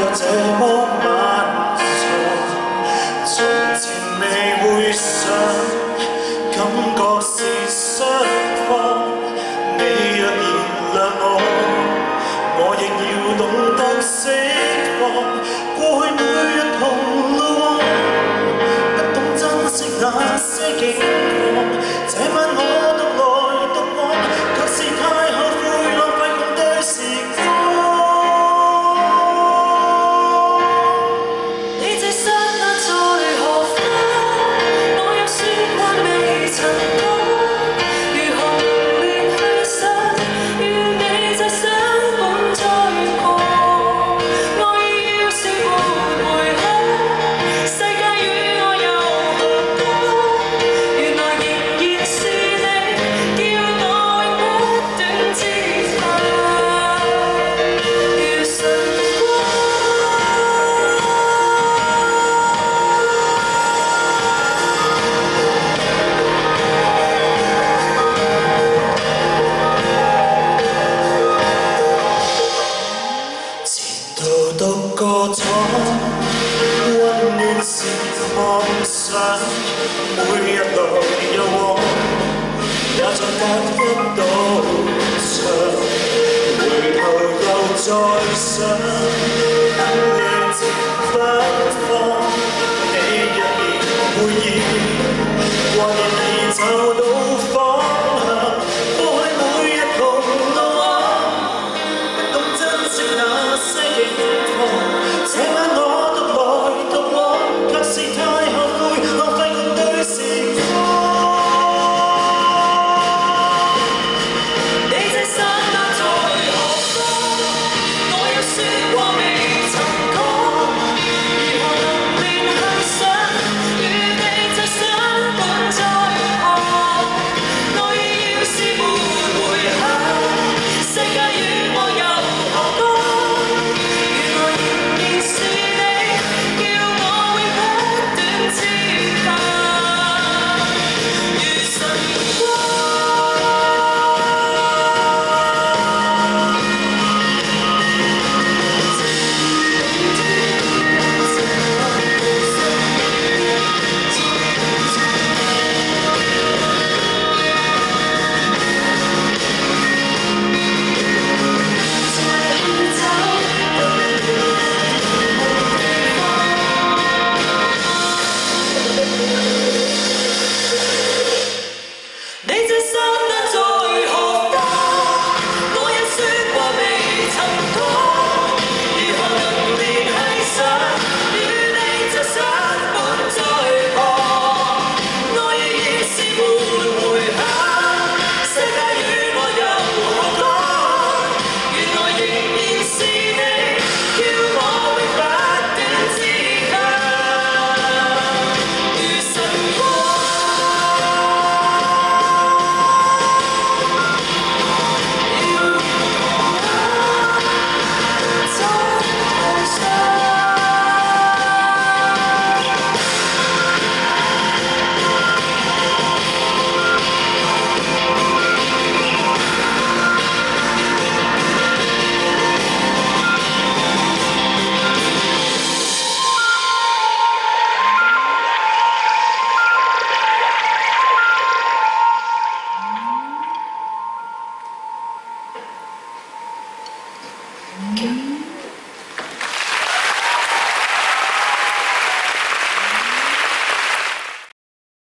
又這麼漫長，從前未會想，感覺是雙方。你若原諒我亦要懂得釋放。過去每日同路往，不懂珍惜那些景況。這晚我獨來獨往，卻是太後悔浪費共對時光。你這剎那在何方？我有說過未曾講，如何能聯繫上？與你這相伴在旁，愛意要是沒回響，世界與我又何干？原來仍然是你，叫我永不斷自強，如晨光。前途獨個闖，溫暖是妄想，每日來又往，也在隔一道牆，回頭又再想，燈亮前不放。你若然會意，或然已找到方向，過去每日同路往，不懂珍惜那些景況。這晚我獨來獨往，卻是太後悔浪費共對時光。你這剎那在何方？我有說過未曾講，如何能聯繫上？與你這相伴在旁，愛意要是沒回響，世界與我又何干？原來仍然是你，叫我永不斷自強，如晨光。你這剎那在何方？我有說過未曾講，如何能聯繫上？與你這相伴在旁，愛意已是沒回響，世界與我又何干？原來仍然是你，叫我永不斷自強，如晨光。Thank you.